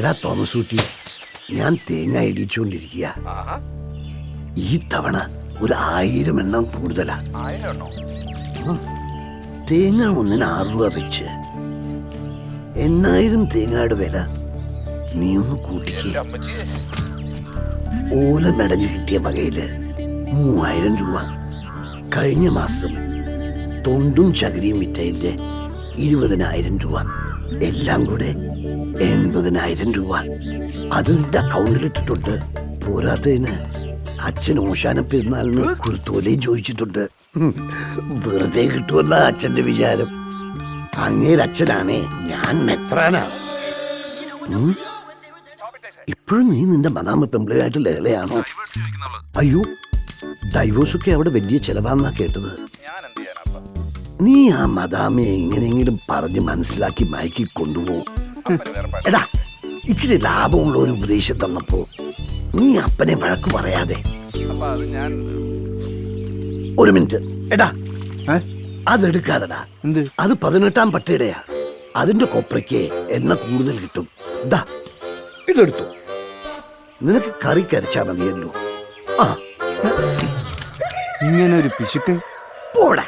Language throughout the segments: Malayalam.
എടാ തോമസ് കുട്ടി, ഞാൻ തേങ്ങ ഇടിച്ചുകൊണ്ടിരിക്കുക. ഈ തവണ ഒരു 1000 എണ്ണം കൂടുതലാ. തേങ്ങ ഒന്നിന് 6 രൂപ വെച്ച് 8000 തേങ്ങയുടെ വില നീ ഒന്ന് കൂട്ടിക്ക്. ഓല മെടഞ്ഞു കിട്ടിയ വകയില് 3000 രൂപ. കഴിഞ്ഞ മാസം തൊണ്ടും ചകിരിയും വിറ്റതിന്റെ 20,000 രൂപ. എല്ലാം കൂടെ 80,000 രൂപ. അത് നിന്റെ അക്കൗണ്ടിലിട്ടിട്ടുണ്ട്. പോരാത്തതിന് അച്ഛൻ ഓശാന പെരുന്നാളിന് കുരുത്തോലയും ചോദിച്ചിട്ടുണ്ട്. വെറുതെ കിട്ടുമല്ല അച്ഛന്റെ വിചാരം. അങ്ങേരച്ഛനാണേ, ഞാൻ മെത്രാനാ. ഇപ്പോഴും നീ നിന്റെ മദാമ പെമ്പിളായിട്ട് ലേലയാണോ? അയ്യോ, ഡൈവോഴ്സ് ഒക്കെ അവിടെ വലിയ ചെലവാന്നാ കേട്ടത്. നീ ആ മദാമയെ എങ്ങനെയെങ്കിലും പറഞ്ഞ് മനസ്സിലാക്കി മയക്കി കൊണ്ടുപോകും. എടാ, ഇച്ചിരി ലാഭമുള്ള ഒരു ഉപദേശം തന്നപ്പോ നീ അപ്പനെ വഴക്ക് പറയാതെ. ഒരു മിനിറ്റ്. എടാ, അതെടുക്കാതെടാ. അത് 18-ാം പട്ടയുടെയാ. അതിന്റെ കൊപ്രയ്ക്ക് എണ്ണ കൂടുതൽ കിട്ടും. ദാ, ഇതെടുത്തു. നിനക്ക് കറി കരച്ചാ മതിയല്ലോ. ആ, ഇങ്ങനെ ഒരു പിശുക്ക്. പോടാ.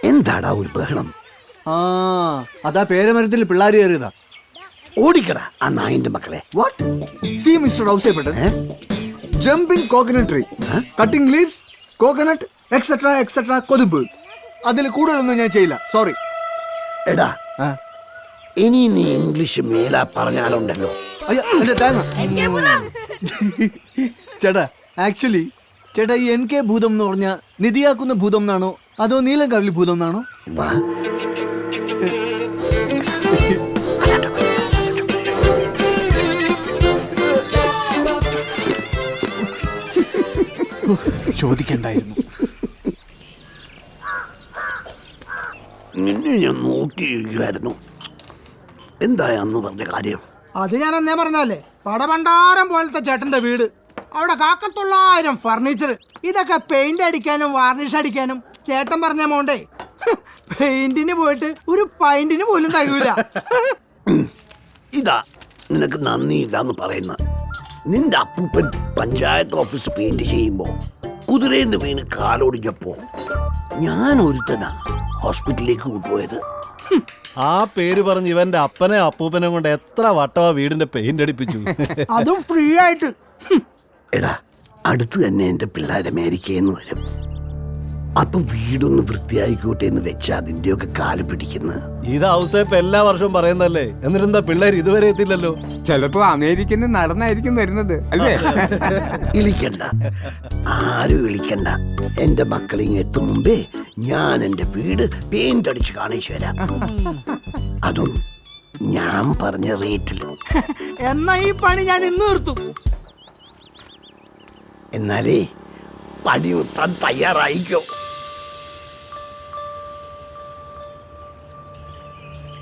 എന്താടാ ഒരു ബഹളം? അതാ പേരമരത്തിൽ പിള്ളേര് കയറിയതാ. ഓടിക്കടാ ആ നായിന്റെ മക്കളെ. വാട്ട്? സി മിസ്റ്റർ ഔസേപ്പേട്ടൻ, jumping coconut tree, cutting leaves, coconut etcetera etcetera, കൊതുമ്പ്. അതിൽ കൂടുതലൊന്നും ഞാൻ ചെയ്യില്ല, സോറി. എടാ, ഇനി നീ ഇംഗ്ലീഷ് മേലാ പറഞ്ഞാലുണ്ടല്ലോ. അയ്യോ, എന്റെ തേങ്ങ. ചേട്ടാ, ആക്ച്വലി ചേട്ടാ, ഈ NK ഭൂതം എന്ന് പറഞ്ഞ നിധിയാക്കുന്ന ഭൂതം എന്നാണോ അതോ നീലം കവിളി ഭൂതം എന്നാണോ? ചോദിക്കണ്ടായിരുന്നു. നിന്നെ ഞാൻ നോക്കിയിരിക്കുമായിരുന്നു. എന്തായെന്ന് പറഞ്ഞ കാര്യം? അത് ഞാൻ എന്നേ പറഞ്ഞല്ലേ, പടഭണ്ഡാരം പോലത്തെ ചേട്ടന്റെ വീട്, അവിടെ 1,900 ഫർണിച്ചർ. ഇതൊക്കെ പെയിന്റ് അടിക്കാനും വാർണിഷ് അടിക്കാനും ചേട്ടൻ പറഞ്ഞ എമൗണ്ടേ പെയിന്റിന് പോയിട്ട് ഒരു പൈന്റിന് പോലും തകയൂല. ഇതാ നിനക്ക് നന്ദിയില്ലാന്ന് പറയുന്ന. നിന്റെ അപ്പൂപ്പൻ പഞ്ചായത്ത് ഓഫീസ് പെയിന്റ് ചെയ്യുമ്പോ കുതിരേന്ന് വീണ് കാലോടിഞ്ഞപ്പോ ഞാൻ ഒരുത്തനാ ഹോസ്പിറ്റലിലേക്ക് കൊണ്ടുപോയത്. ആ പേര് പറഞ്ഞ് ഇവന്റെ അപ്പനെ അപ്പൂപ്പനെ കൊണ്ട് എത്ര വട്ടമാ വീടിന്റെ പെയിന്റ് അടിപ്പിച്ചു. അതും ഫ്രീ ആയിട്ട്. എടാ, അടുത്ത് തന്നെ എന്റെ പിള്ളേർ അമേരിക്കയിൽ വരും. അപ്പൊ വീടൊന്ന് വൃത്തിയായിക്കോട്ടെ എന്ന് വെച്ചാ അതിന്റെയൊക്കെ കാല് പിടിക്കുന്ന. ഇത് ഔസേപ്പ് എല്ലാ വർഷവും പറയുന്നല്ലേ, എന്നിട്ടെന്താ പിള്ളേർ ഇതുവരെ എത്തില്ലല്ലോ. ചിലപ്പോ അമേരിക്കയിൽ നിന്ന് നടന്നായിരിക്കും വരുന്നത് അല്ലേ? വിളിക്കണ്ട, ആരും വിളിക്കണ്ട. എന്റെ മക്കളിങ് എത്തും മുമ്പേ ഞാൻ എന്റെ വീട് പെയിന്റ് അടിച്ച് കാണിച്ചു തരാം. അതും ഞാൻ പറഞ്ഞ റേറ്റിൽ. എന്നാ ഈ പണി ഞാൻ ഇന്ന് നിർത്തും. എന്നാലേ പണി നിർത്താൻ തയ്യാറായിക്കോ.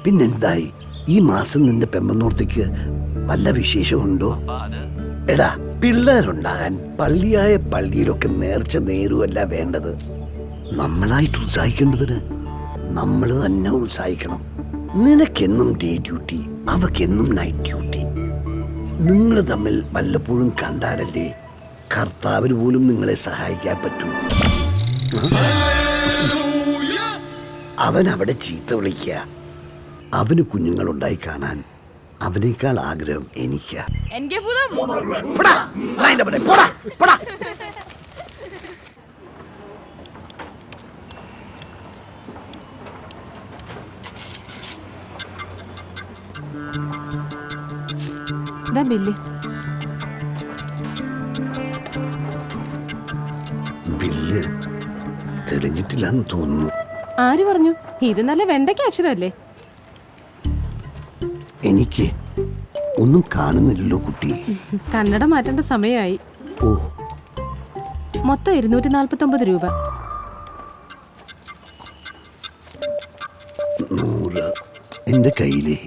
പിന്നെന്തായി, ഈ മാസം നിന്റെ പെമ്മന്നോർത്തേക്ക് വല്ല വിശേഷമുണ്ടോ? എടാ, പിള്ളേരുണ്ടാകാൻ പള്ളിയായ പള്ളിയിലൊക്കെ നേർച്ച നേരുമല്ല വേണ്ടത്. നമ്മളായിട്ട് ഉത്സാഹിക്കേണ്ടതിന് നമ്മൾ തന്നെ ഉത്സാഹിക്കണം. നിനക്കെന്നും ഡേ ഡ്യൂട്ടി, അവക്കെന്നും നൈറ്റ് ഡ്യൂട്ടി. നിങ്ങൾ തമ്മിൽ വല്ലപ്പോഴും കണ്ടാലല്ലേ കർത്താവിന് പോലും നിങ്ങളെ സഹായിക്കാൻ പറ്റൂ. അവൻ അവിടെ ചീത്ത വിളിക്കുക. അവന് കുഞ്ഞുങ്ങളുണ്ടായി കാണാൻ അവനേക്കാൾ ആഗ്രഹം എനിക്ക്. ബില്ല് തെളിഞ്ഞിട്ടില്ലെന്ന് തോന്നുന്നു. ആര് പറഞ്ഞു? ഇത് നല്ല വെണ്ടയ്ക്ക അക്ഷരമല്ലേ? എനിക്ക് ഒന്നും കാണുന്നില്ലല്ലോ കുട്ടി. കന്നഡ മാറ്റേണ്ട സമയമായി. ഓ, മൊത്തം 249 രൂപ. 100. എന്റെ കയ്യിലെ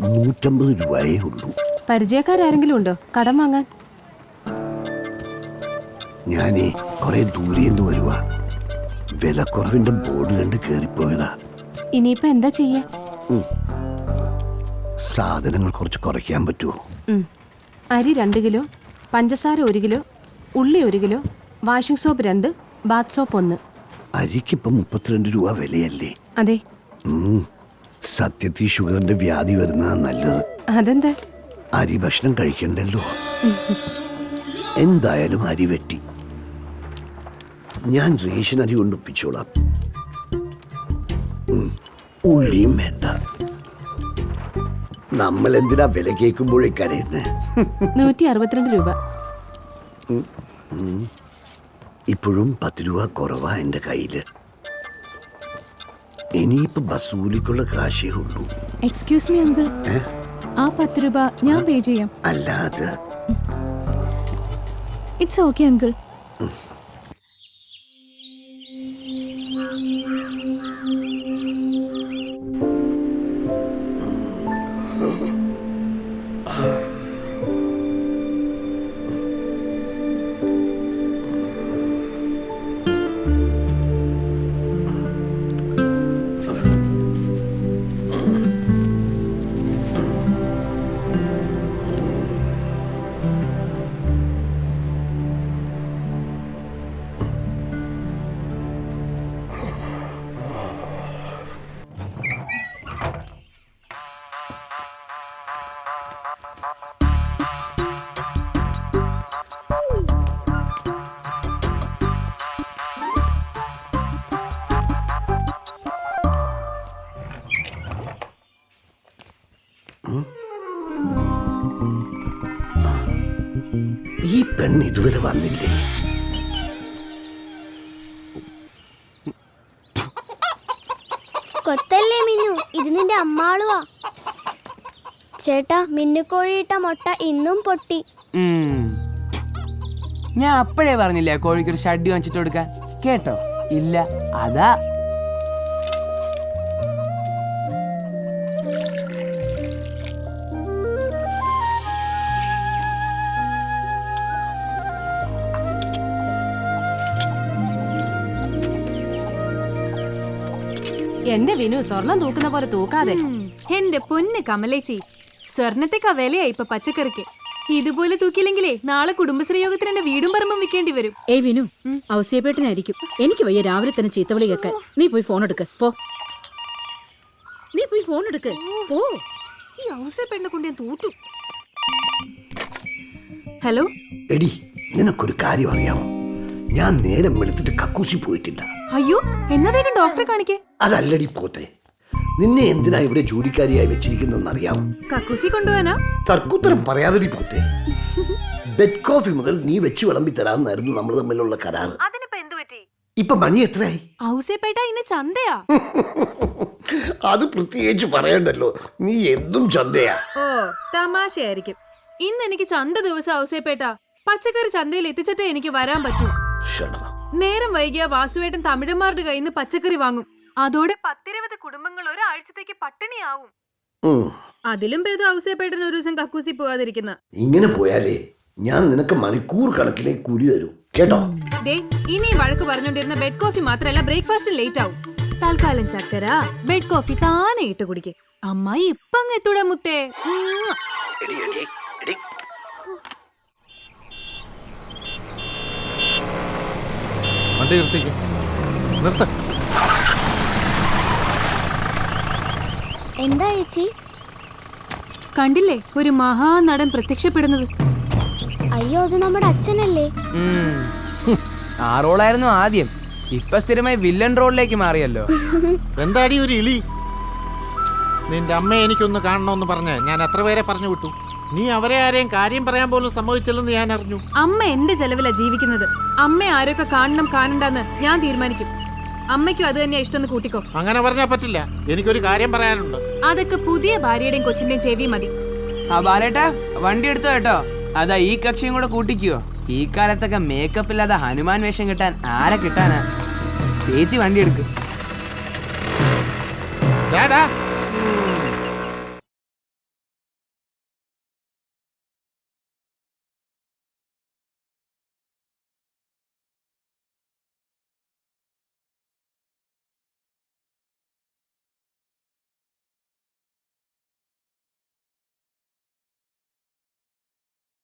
150 രൂപയേ ഉള്ളൂ. പരിചയക്കാരെങ്കിലും ഉണ്ടോ കടം വാങ്ങാൻ? ഞാനേ കുറെ ദൂരെന്ന് വരുവാ. വിലക്കുറവിന്റെ ബോർഡ് കണ്ട് കേറിപ്പോയതാ. ഇനിയിപ്പോ എന്താ ചെയ്യാ? സാധനങ്ങൾ കുറച്ച് കുറയ്ക്കാൻ പറ്റുമോ? അരി 2 കിലോ, പഞ്ചസാര 1 കിലോ, ഉള്ളി 1 kilo, washing soap 2, Baat soap 1. അരിക്കിപ്പം 32 രൂപ വിലയല്ലേ? അതെ. സത്യത്തിൽ ഷുഗറിന്റെ വ്യാധി വരുന്നതാ നല്ലത്. അതെന്താ? അരി ഭക്ഷണം കഴിക്കണ്ടല്ലോ. എന്തായാലും അരി വെട്ടി. ഞാൻ റേഷൻ അരി കൊണ്ട് ഒപ്പിച്ചോളാം. ഉള്ളിയും വേണ്ട. നമ്മൾ എന്തിനാ വില കേൾക്കുമ്പോഴേ കരയുന്നേ? 162 രൂപ. ഇപ്പോഴും 10 രൂപ കുറവാ എൻ്റെ കയ്യില്. ഇനിയിപ്പോ ബസൂലിക്കുള്ള കാശേ ഉള്ളൂ. എക്സ്ക്യൂസ് മീ അങ്കിൾ, ആ 10 രൂപ ഞാൻ പേ ചെയ്യാം. അല്ലാതെ ഇറ്റ്സ് ഓക്കെ അങ്കിൾ. ഈ പെണ്ണ് ഇതുവരെ വന്നില്ലേ? കൊത്തല്ലേ മിന്നു, ഇത് നിന്റെ അമ്മാളുവാ. ചേട്ടാ, മിന്നുകോഴിയിട്ട മുട്ട ഇന്നും പൊട്ടി. ഞാൻ അപ്പോഴേ പറഞ്ഞില്ലേ കോഴിക്കൊരു ഷഡ്ഡി വാങ്ങിച്ചിട്ട് കൊടുക്കാൻ. കേട്ടോ? ഇല്ല, അതാ. എന്റെ വിനു സ്വർണം തൂക്കുന്ന പോലെ തൂക്കാതെ. എന്റെ പൊന്ന് കമലേച്ചി, സ്വർണത്തേക്കാ വിലയാ ഇപ്പൊ പച്ചക്കറിക്ക്. ഇതുപോലെ തൂക്കിയില്ലെങ്കിലേ നാളെ കുടുംബശ്രീ യോഗത്തിന് എന്റെ വീടും പറമ്പും വിൽക്കേണ്ടി വരും. ഏയ് വിനു, ഔസേപ്പേട്ടനായിരിക്കും. എനിക്ക് വയ്യ രാവിലെ തന്നെ ചീത്തവിളി കേൾക്കാൻ. നീ പോയി ഫോൺ എടുക്ക് പോ. നീ പോയി ഫോൺ എടുക്ക് പോ. ഈ ഔസേപ്പേട്ടനെ കൊണ്ട് ഞാൻ തൂറ്റു. ഹലോ എടി, നിനക്കൊരു കാര്യം അറിയാമോ? ഞാൻ നേരം വെളുത്തിട്ട് കക്കൂസി പോയിട്ടില്ല. അയ്യോ, എന്നാ വേഗം ഡോക്ടറെ കാണിക്കേ. അതല്ലടി പോത്തെ, നിന്നെ എന്തിനാ ഇവിടെ ജോലിക്കാരിയായി വെച്ചിരിക്കുന്നതെന്ന് അറിയാമോ? കക്കൂസി കൊണ്ടുപോവാനാ? തർക്കുത്തരം പറയാതെടി പോത്തെ. ബെഡ് കോഫി മുതൽ നീ വെച്ച് വിളമ്പി തരാമെന്നായിരുന്നു നമ്മൾ തമ്മിലുള്ള കരാറ്. ഇപ്പൊ മണി എത്രയായി? ഔസേപ്പേട്ട ഇന്ന് ചന്തയാ. അത് പ്രത്യേകിച്ച് പറയണ്ടല്ലോ, നീ എന്തും ചന്തയാ. ഓ, തമാശയായിരിക്കും. ഇന്ന് എനിക്ക് ചന്ത ദിവസം ഔസേപ്പേട്ട. പച്ചക്കറി ചന്തയിൽ എത്തിച്ചിട്ടേ എനിക്ക് വരാൻ പറ്റൂ. നേരം വൈകിയ വാസുവേട്ടൻ തമിഴന്മാരുടെ കയ്യിൽ നിന്ന് പച്ചക്കറി വാങ്ങും. അതോടെ 10-20 കുടുംബങ്ങൾ ഒരാഴ്ചത്തേക്ക് പട്ടിണിയാവും. അതിലും ഭേദം ഔസേപ്പേട്ടൻ ഒരു ദിവസം കക്കൂസി പോകാതിരിക്കുന്ന. ഇങ്ങനെ പോയാലേ ഞാൻ നിനക്ക് മണിക്കൂർ കണക്കിനെ കൂലി തരൂ, കേട്ടോ? ദേ, ഇനി വഴക്ക് പറഞ്ഞോണ്ടിരുന്ന ബെഡ് കോഫി മാത്രല്ല ബ്രേക്ക്ഫാസ്റ്റ് ലേറ്റ് ആവും. തൽക്കാലം ചക്കര ബെഡ് കോഫി താനെ ഇട്ട് കുടിക്കേ. അമ്മായി ഇപ്പങ്ങ് എത്തൂടെ മുത്തേ. വണ്ടി നിർത്തിക്ക്. നിർത്ത. എന്താ ചേച്ചി? കണ്ടില്ലേ ഒരു മഹാനടൻ പ്രത്യക്ഷപ്പെടുന്നത്? അയ്യോ, അത് നമ്മുടെ അച്ഛനല്ലേ? ആ റോളായിരുന്നു ആദ്യം. ഇപ്പൊ സ്ഥിരമായി വില്ലൻ റോളിലേക്ക് മാറിയല്ലോ. എന്താടി ഒരു ഇളി? നിന്റെ അമ്മയെ എനിക്കൊന്ന് കാണണമെന്ന് പറഞ്ഞ് ഞാൻ എത്ര പേരെ പറഞ്ഞു വിട്ടു. നീ അവരെ ആരെയും കാര്യം പറയാൻ പോലും സമ്മതിച്ചില്ലെന്ന് ഞാൻ അറിഞ്ഞു. അമ്മ എന്റെ ചെലവിലാ ജീവിക്കുന്നത്. അമ്മ ആരൊക്കെ കാണണം കാണണ്ടെന്ന് ഞാൻ തീരുമാനിക്കും. അമ്മയ്ക്കും അത് തന്നെയാ ഇഷ്ടം. കൂട്ടിക്കോ. അങ്ങനെ പറഞ്ഞാ പറ്റില്ല. എനിക്കൊരു കാര്യം പറയാനുണ്ട്. അതൊക്കെ പുതിയ ഭാര്യയുടെയും കൊച്ചിന്റെയും ചെവി മതി. ആ ബാലേട്ടാ, വണ്ടി എടുത്തോ കേട്ടോ. അതാ ഈ കക്ഷിയും കൂടെ കൂട്ടിക്കോ. ഈ കാലത്തൊക്കെ മേക്കപ്പ് ഇല്ലാതെ ഹനുമാൻ വേഷം കിട്ടാൻ ആരെ കിട്ടാനാ? ചേച്ചി വണ്ടി എടുക്ക്.